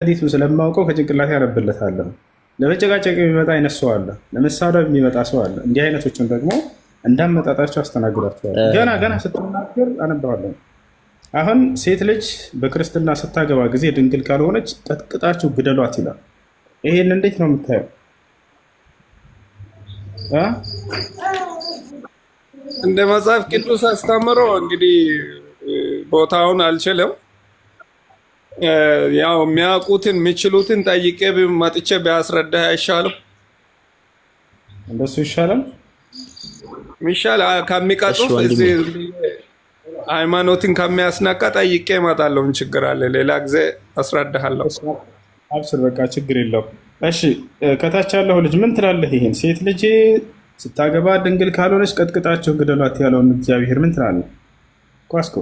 ሐዲሱን ስለማውቀው ከጭንቅላት ያነብለታለሁ። ለመጨቃጨቅ የሚመጣ አይነት ሰው አለ፣ ለመሳደብ የሚመጣ ሰው አለ። እንዲህ አይነቶችን ደግሞ እንዳመጣጣቸው አስተናግዳቸዋለሁ። ገና ገና ስትናገር አነባዋለሁ። አሁን ሴት ልጅ በክርስትና ስታገባ ጊዜ ድንግል ካልሆነች ቀጥቅጣችሁ ግደሏት ይላል። ይሄን እንዴት ነው የምታየው? እንደ መጽሐፍ ቅዱስ አስተምሮ እንግዲህ ቦታውን አልችልም። ያው የሚያውቁትን የሚችሉትን ጠይቄ መጥቼ ቢያስረዳህ አይሻልም? እንደሱ ይሻላል። ሚሻል ከሚቀጡ እዚህ ሃይማኖትን ከሚያስነቃ ጠይቄ እመጣለሁ። ምን ችግር አለ? ሌላ ጊዜ አስረዳሃለሁ። አብስር፣ በቃ ችግር የለው። እሺ፣ ከታች ያለው ልጅ ምን ትላለህ? ይሄን ሴት ልጅ ስታገባ ድንግል ካልሆነች ቀጥቅጣቸው ግደሏት ያለውን እግዚአብሔር ምን ትላለህ? ኳስኮ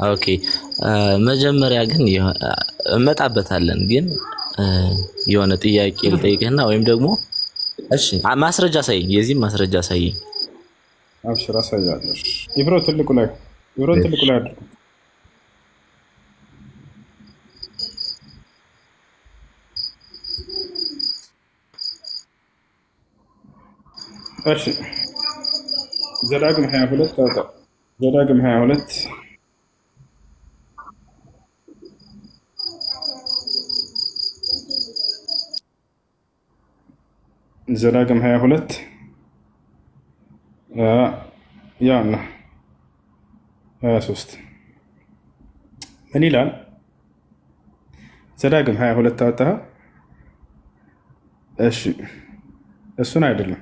ኦኬ፣ መጀመሪያ ግን እመጣበታለን። ግን የሆነ ጥያቄ ልጠይቅህና ወይም ደግሞ እሺ፣ ማስረጃ ሳይኝ፣ የዚህም ማስረጃ ሳይኝ። አብሽር፣ አሳያለሁ። ኢብሮ ትልቁ ላይ አድርጉ። እሺ፣ ዘዳግም 22 ታውጣ። ዘዳግም 22 ዘዳግም 22 ያና 23 ምን ይላል? ዘዳግም 22 አወጣህ? እሺ፣ እሱን አይደለም።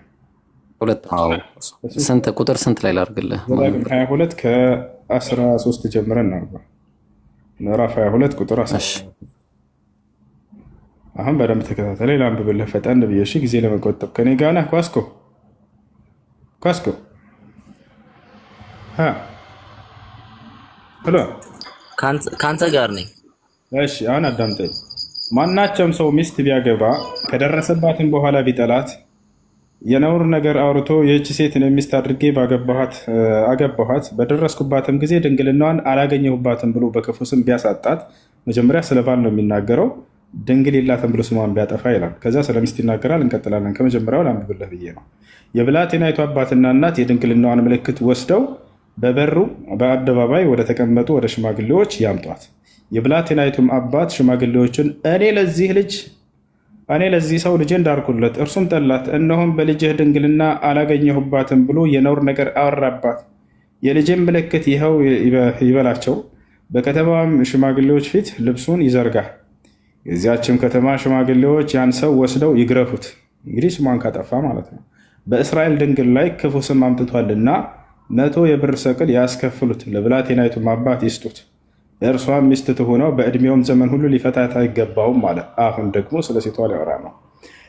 ስንት ቁጥር ስንት ላይ ላድርግልህ? ዘዳግም 22 ከ13 ጀምረን ነው። ምዕራፍ 22 ቁጥር 13። አሁን በደንብ ተከታተለኝ፣ ላንብብልህ ፈጠን ብዬ። እሺ፣ ጊዜ ለመቆጠብ ከኔ ጋር ነህ? ኳስኮ ብሎ ከአንተ ጋር ነኝ። እሺ፣ አሁን አዳምጠኝ። ማናቸውም ሰው ሚስት ቢያገባ ከደረሰባትም በኋላ ቢጠላት የነውር ነገር አውርቶ ይህች ሴትን ሚስት አድርጌ አገባኋት፣ በደረስኩባትም ጊዜ ድንግልናዋን አላገኘሁባትም ብሎ በክፉ ስም ቢያሳጣት፣ መጀመሪያ ስለ ባል ነው የሚናገረው፣ ድንግል የላትም ብሎ ስሟን ቢያጠፋ ይላል። ከዛ ስለ ሚስት ይናገራል። እንቀጥላለን። ከመጀመሪያው ላንብብልህ ብዬ ነው። የብላቴናይቱ አባትና እናት የድንግልናዋን ምልክት ወስደው በበሩ በአደባባይ ወደ ተቀመጡ ወደ ሽማግሌዎች ያምጧት። የብላቴናይቱም አባት ሽማግሌዎችን እኔ ለዚህ ሰው ልጄን ዳርኩለት፣ እርሱም ጠላት፣ እነሆም በልጅህ ድንግልና አላገኘሁባትም ብሎ የነውር ነገር አወራባት። የልጄን ምልክት ይኸው ይበላቸው፣ በከተማም ሽማግሌዎች ፊት ልብሱን ይዘርጋ። የዚያችም ከተማ ሽማግሌዎች ያን ሰው ወስደው ይግረፉት። እንግዲህ ስሟን ካጠፋ ማለት ነው። በእስራኤል ድንግል ላይ ክፉ ስም አምጥቷልና 100 የብር ሰቅል ያስከፍሉት፣ ለብላቴናይቱም አባት ይስጡት። እርሷም ሚስት ትሆነው፣ በዕድሜውም ዘመን ሁሉ ሊፈታት አይገባውም ማለት። አሁን ደግሞ ስለ ሴቷ ሊያወራ ነው።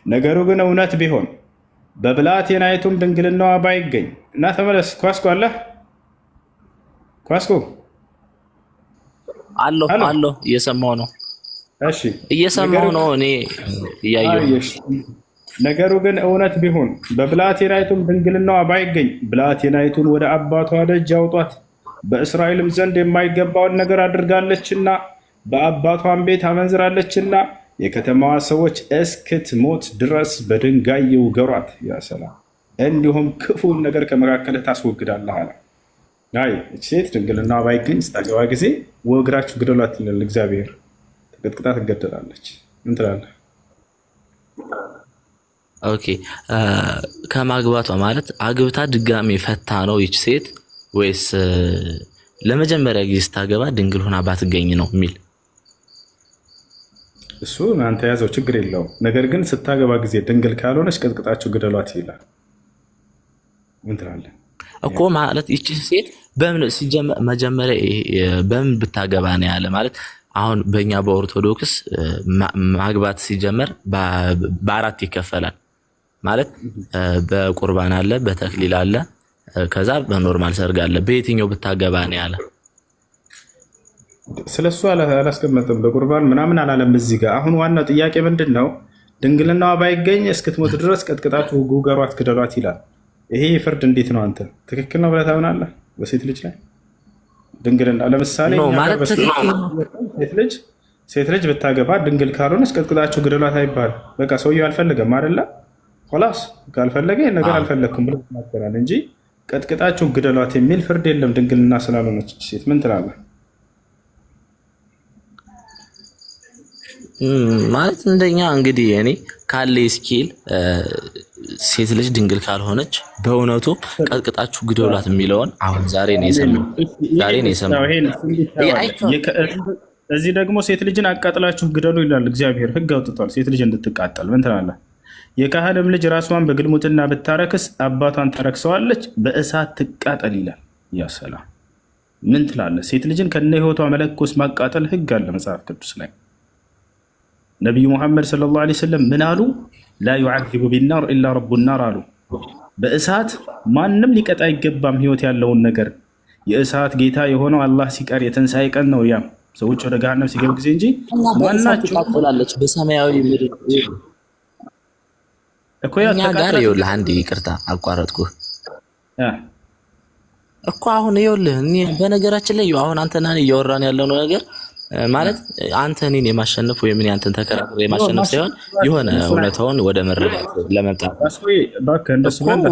ነገሩ ግን እውነት ቢሆን በብላቴናይቱም ድንግልናዋ ባይገኝ እና ተመለስ። ኳስኮ አለህ? ኳስኮ አለሁ፣ እየሰማሁ ነው። እሺ፣ እየሰማሁ ነው። እኔ እያየሁ። ነገሩ ግን እውነት ቢሆን በብላቴናይቱም ድንግልናዋ ባይገኝ ብላቴናይቱን ወደ አባቷ ደጅ ያውጧት፣ በእስራኤልም ዘንድ የማይገባውን ነገር አድርጋለችና በአባቷን ቤት አመንዝራለችና የከተማዋ ሰዎች እስክትሞት ድረስ በድንጋይ ይውገሯት። ያሰላም፣ እንዲሁም ክፉን ነገር ከመካከልህ ታስወግዳለህ አለ። እች ሴት ድንግልናዋ ባይገኝ ስታገባ ጊዜ ወግራችሁ ግደሏት ይላል እግዚአብሔር። ተቀጥቅጣ ትገደላለች። ምን ትላለህ? ኦኬ፣ ከማግባቷ ማለት አግብታ ድጋሜ ፈታ ነው ይች ሴት ወይስ ለመጀመሪያ ጊዜ ስታገባ ድንግል ሆና ባትገኝ ነው የሚል? እሱ አንተ ያዘው፣ ችግር የለውም። ነገር ግን ስታገባ ጊዜ ድንግል ካልሆነች ቀጥቅጣችሁ ግደሏት ይላል። ምን ትላለህ እኮ? ማለት ይች ሴት በምን ሲጀመር መጀመሪያ በምን ብታገባ ነው ያለ? ማለት አሁን በእኛ በኦርቶዶክስ ማግባት ሲጀመር በአራት ይከፈላል። ማለት በቁርባን አለ፣ በተክሊል አለ፣ ከዛ በኖርማል ሰርግ አለ። በየትኛው ብታገባ ነው ያለ? ስለሱ አላስቀመጥም። በቁርባን ምናምን አላለም እዚህ ጋር። አሁን ዋናው ጥያቄ ምንድን ነው? ድንግልናዋ ባይገኝ እስክትሞት ድረስ ቀጥቅጣችሁ ጉገሯት፣ ግደሏት ይላል። ይሄ ፍርድ እንዴት ነው? አንተ ትክክል ነው ብለህ ታምናለህ? በሴት ልጅ ላይ ድንግልና ለምሳሌ ሴት ልጅ ሴት ልጅ ብታገባ ድንግል ካልሆነች ቀጥቅጣችሁ ግደሏት አይባልም። በቃ ሰውየው አልፈለገም አይደለ? ላስ ካልፈለገ ይህን ነገር አልፈለግኩም ብሎ ይናገራል እንጂ ቀጥቅጣችሁ ግደሏት የሚል ፍርድ የለም። ድንግልና ስላልሆነች ሴት ምን ትላለህ? ማለት እንደኛ እንግዲህ እኔ ካለ ስኪል ሴት ልጅ ድንግል ካልሆነች በእውነቱ ቀጥቅጣችሁ ግደሏት የሚለውን አሁን ዛሬ ነው የሰማሁት። እዚህ ደግሞ ሴት ልጅን አቃጥላችሁ ግደሉ ይላል እግዚአብሔር። ሕግ አውጥቷል ሴት ልጅ እንድትቃጠል። ምን ትላለህ? የካህንም ልጅ ራሷን በግልሙትና ብታረክስ አባቷን ታረክሰዋለች፣ በእሳት ትቃጠል ይላል። ያ ሰላም ምን ትላለህ? ሴት ልጅን ከነ ህይወቷ መለኮስ ማቃጠል ሕግ አለ መጽሐፍ ቅዱስ ላይ። ነቢዩ ሙሐመድ ሰለላሁ ዐለይሂ ወሰለም ምን አሉ? ላ ዩዐዚቡ ቢናር ኢላ ረቡ ናር አሉ። በእሳት ማንም ሊቀጣ አይገባም ህይወት ያለውን ነገር የእሳት ጌታ የሆነው አላህ ሲቀር የትንሣኤ ቀን ነው። ያም ሰዎች ወደ ገሃነም ሲገቡ ጊዜ እንጂ ማናችሁ ታቆላለች በሰማያዊ ምድር እኮ ያ ጋር ይኸውልህ፣ አንዴ ይቅርታ አቋረጥኩህ እኮ አሁን ይኸውልህ፣ በነገራችን ላይ አሁን አንተና እኔ እያወራን ያለው ነገር ማለት አንተ እኔን የማሸነፍ ወይም እኔ አንተን ተከራክሬ የማሸነፍ ሳይሆን የሆነ እውነታውን ወደ መረዳት ለመምጣት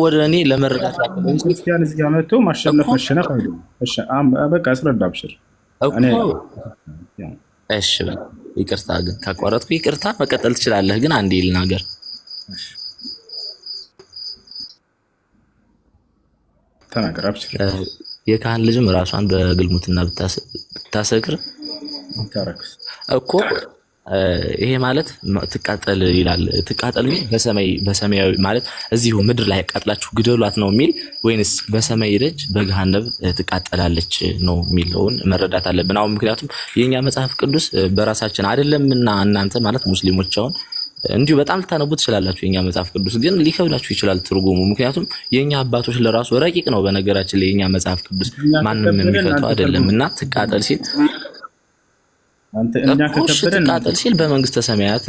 ወደ እኔ ለመረዳት ክርስቲያን እዚህ ጋር መጥቶ ማሸነፍ መሸነፍ አይደለም። በቃ አስረዳ አብሽር። እሺ ይቅርታ ግን ካቋረጥኩ ይቅርታ፣ መቀጠል ትችላለህ። ግን አንዴ ልናገር። ተናገር አብሽር። የካህን ልጅም ራሷን በግልሙትና ብታሰክር እኮ ይሄ ማለት ትቃጠል ይላል። ትቃጠል ግን በሰማያዊ ማለት እዚሁ ምድር ላይ ያቃጥላችሁ ግደሏት ነው የሚል ወይንስ በሰማይ ደጅ በገሃነም ትቃጠላለች ነው የሚለውን መረዳት አለብን። አሁን ምክንያቱም የኛ መጽሐፍ ቅዱስ በራሳችን አይደለምና እናንተ ማለት ሙስሊሞች አሁን እንዲሁ በጣም ልታነቡ ትችላላችሁ። የኛ መጽሐፍ ቅዱስ ግን ሊከብዳችሁ ይችላል ትርጉሙ። ምክንያቱም የኛ አባቶች ለራሱ ረቂቅ ነው። በነገራችን ላይ የኛ መጽሐፍ ቅዱስ ማንም የሚፈታው አይደለም እና ትቃጠል ሲል ትቃጠል ሲል በመንግስተ ሰማያት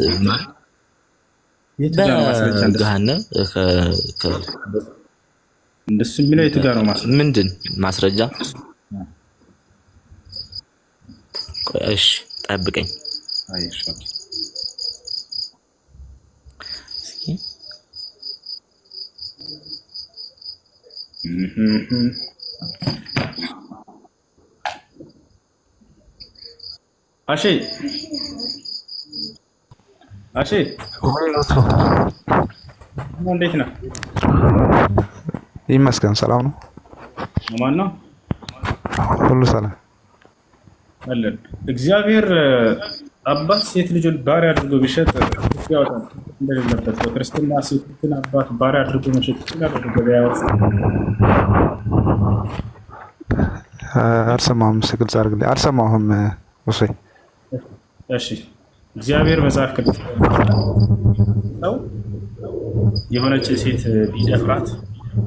በገሃነም እንደሱ የሚለው የቱ ጋር ነው? ምንድን ማስረጃ? እሺ ጠብቀኝ። አሼ እንዴት ነህ? ይመስገን ሰላም ነው። ማን ነው? ሁሉ ሰላም አለን። እግዚአብሔር አባት ሴት ልጁን ባሪያ አድርጎ ቢሸጥ ያወጣል እንደሌለበት በክርስትና ሴትን አባት ባሪያ አድርጎ መሸጥ ይችላል። ገበያ ውስጥ አልሰማሁም። ግልጽ አድርግልኝ። አልሰማሁም። እሺ እግዚአብሔር መጽሐፍ ቅዱስ ነው የሆነች ሴት ቢደፍራት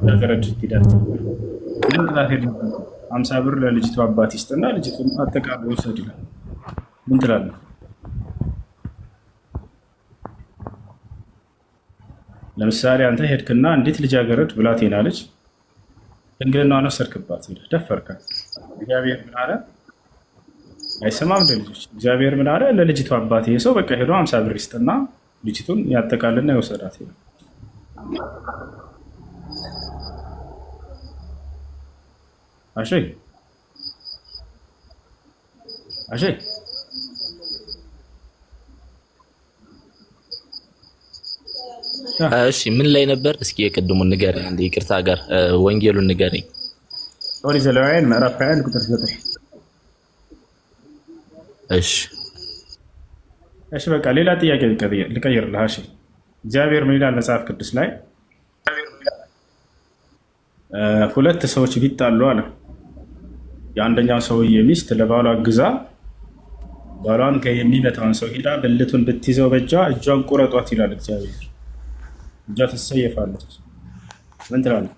ለገረድ ሂዳት ግን ቅጣት የለም። 50 ብር ለልጅቷ አባት ይስጥና ልጅቱን አጠቃሎ ይውሰድ ይላል። ምን ትላለህ? ለምሳሌ አንተ ሄድክና እንዴት ልጃገረድ ብላቴና ልጅ ድንግልናዋን ወሰድክባት፣ ደፈርካት። እግዚአብሔር ምን አለ? አይሰማም ለልጆች። እግዚአብሔር ምን አለ? ለልጅቷ አባት ይሄ ሰው በቃ ሄዶ 50 ብር ይስጥና ልጅቱን ያጠቃልና ይወሰዳት ይላል። አሼ እሺ ምን ላይ ነበር? እስኪ የቅድሙን ንገረኝ። አንዴ ይቅርታ ጋር ወንጌሉን ንገረኝ። ኦሪት ዘሌዋውያን ምዕራፍ 21 ቁጥር 9። እሺ በቃ ሌላ ጥያቄ ልቀይርልህ። እሺ እግዚአብሔር ምን ይላል መጽሐፍ ቅዱስ ላይ? ሁለት ሰዎች ቢጣሉ አለ የአንደኛው ሰውዬ ሚስት ለባሏ ግዛ ባሏን የሚመታውን ሰው ሄዳ ብልቱን ብትይዘው በእጇ እጇን ቁረጧት ይላል እግዚአብሔር። እጇ ትሰየፋለች። ምን ትላለህ?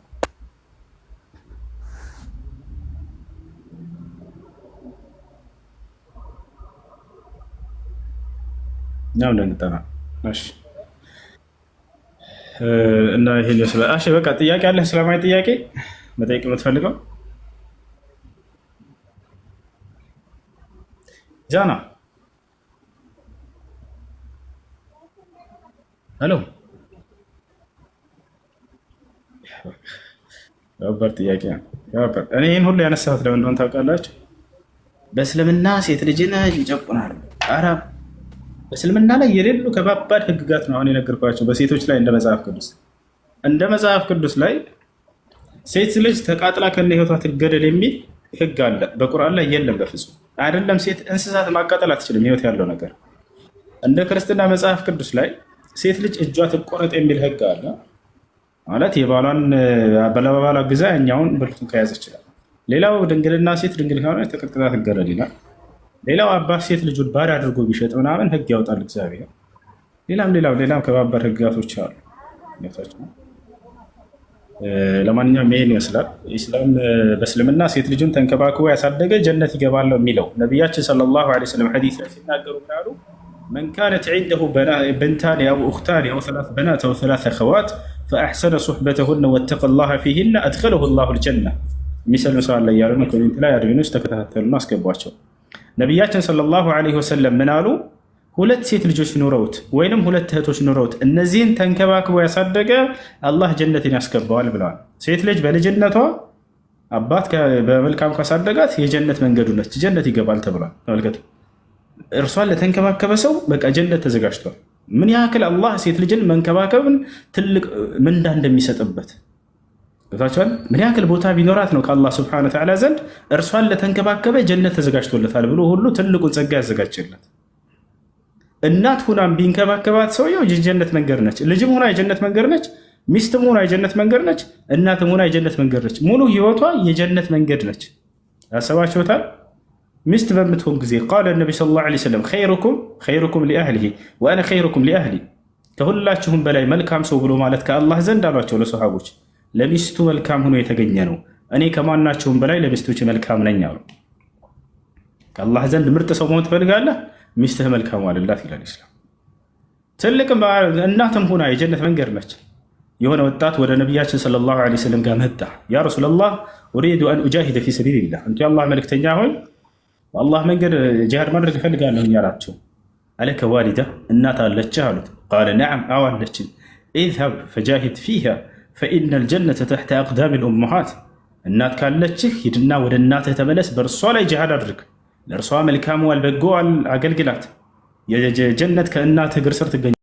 እኛም እንደንጠና እና ይሄን ይመስላል። እሺ በቃ ጥያቄ አለህ? ስለማይ ጥያቄ መጠየቅ የምትፈልገው ጃና ሄሎ ያበር ጥያቄ ነው። እኔ ይህን ሁሉ ያነሳሁት ለምን እንደሆነ ታውቃላችሁ? በእስልምና ሴት ልጅን ይጨቁናሉ። ኧረ በእስልምና ላይ የሌሉ ከባባድ ህግጋት ነው አሁን የነገርኳቸው። በሴቶች ላይ እንደ መጽሐፍ ቅዱስ ላይ ሴት ልጅ ተቃጥላ ከነ ህይወቷ ትገደል የሚል ህግ አለ። በቁርአን ላይ የለም በፍጹም። አይደለም ሴት እንስሳት ማቃጠል አትችልም፣ ህይወት ያለው ነገር። እንደ ክርስትና መጽሐፍ ቅዱስ ላይ ሴት ልጅ እጇ ትቆረጥ የሚል ህግ አለ። ማለት የባሏን በለባባላ ግዛ እኛውን ብልቱን ከያዘ ይችላል። ሌላው ድንግልና ሴት ድንግል ከሆነ ተቀጥቅጣ ትገደል ይላል። ሌላው አባት ሴት ልጁን ባዳ አድርጎ ቢሸጥ ምናምን ህግ ያወጣል እግዚአብሔር። ሌላም ከባባድ ህጋቶች አሉ። ለማንኛውም ይሄን ይመስላል ኢስላም። በእስልምና ሴት ልጁን ተንከባክቦ ያሳደገ ጀነት ይገባል የሚለው ነቢያችን ሰለላሁ ዐለይሂ ወሰለም ሐዲስ ላይ ሲናገሩ ካሉ መን ካነት ዒንደሁ በንታን አው ኡኽታን አው ሰላስ በናት አው ሰላስ አኸዋት ፈአሕሰነ ሱሕበተሁነ ወተቀ ላህ ፊሂነ አድኸለሁ ላሁ ልጀና የሚሰልም ሰው አለ እያሉ ነው። ኮሜንት ላይ አድሚኖች ተከታተሉና አስገቧቸው። ነቢያችን ሰለላሁ ዐለይሂ ወሰለም ምን አሉ? ሁለት ሴት ልጆች ኑረውት ወይንም ሁለት እህቶች ኑረውት እነዚህን ተንከባክቦ ያሳደገ አላህ ጀነትን ያስገባዋል ብለዋል። ሴት ልጅ በልጅነቷ አባት በመልካም ካሳደጋት የጀነት መንገዱ ነች፣ ጀነት ይገባል ተብሏል። ተመልከቱ፣ እርሷን ለተንከባከበ ሰው በቃ ጀነት ተዘጋጅቷል። ምን ያክል አላህ ሴት ልጅን መንከባከብን ትልቅ ምንዳ እንደሚሰጥበት ገብታችኋል። ምን ያክል ቦታ ቢኖራት ነው ከአላህ ስብሐነሁ ወተዓላ ዘንድ እርሷን ለተንከባከበ ጀነት ተዘጋጅቶለታል ብሎ ሁሉ ትልቁን ጸጋ ያዘጋጅለት። እናት ሁናም ቢንከባከባት ሰውየው የጀነት መንገድ ነች። ልጅም ሆና የጀነት መንገድ ነች። ሚስትም ሆና የጀነት መንገድ ነች። እናትም ሆና የጀነት መንገድ ነች። ሙሉ ህይወቷ የጀነት መንገድ ነች። ያሰባችሁታል? ሚስት በምትሆን ጊዜ ቃለ ነቢ ሰለላሁ ዐለይሂ ወሰለም ኸይሩኩም ሊአህሊሂ ወአነ ኸይሩኩም ሊአህሊ፣ ከሁላችሁም በላይ መልካም ሰው ብሎ ማለት ከአላህ ዘንድ አሏቸው ለሰሃቦች፣ ለሚስቱ መልካም ሆኖ የተገኘ ነው። እኔ ከማናቸውም በላይ ለሚስቶች መልካም ነኝ አሉ። ከአላህ ዘንድ ምርጥ ሰው መሆን ትፈልጋለህ? ሚስትህ መልካም አልላት ይላል ኢስላም። ትልቅም እናትም ሆና የጀነት መንገድ ነች። የሆነ ወጣት ወደ ነቢያችን ሰለላሁ ዐለይሂ ወሰለም ጋር መጣ። ያ ረሱለላህ ኡሪዱ አን ኡጃሂደ ፊ ሰቢልላህ፣ አንቱ የአላህ መልክተኛ ሆይ በአላህ መንገድ ጂሃድ ማድረግ እፈልጋለሁ አላቸው። አለከ ዋሊዳ፣ እናት አለችህ አሉት። ቃለ ነዓም፣ አዎ አለችን። ኢዝሀብ ፈጃሂድ ፊሃ ፈኢነ ልጀነተ ተሕተ አቅዳሚ ልኡመሃት፣ እናት ካለችህ ሂድና ወደ እናትህ ተመለስ፣ በእርሷ ላይ ጂሃድ አድርግ፣ ለእርሷ መልካም በጎ አገልግላት፣ የጀነት ከእናትህ እግር ስር ትገኛለች።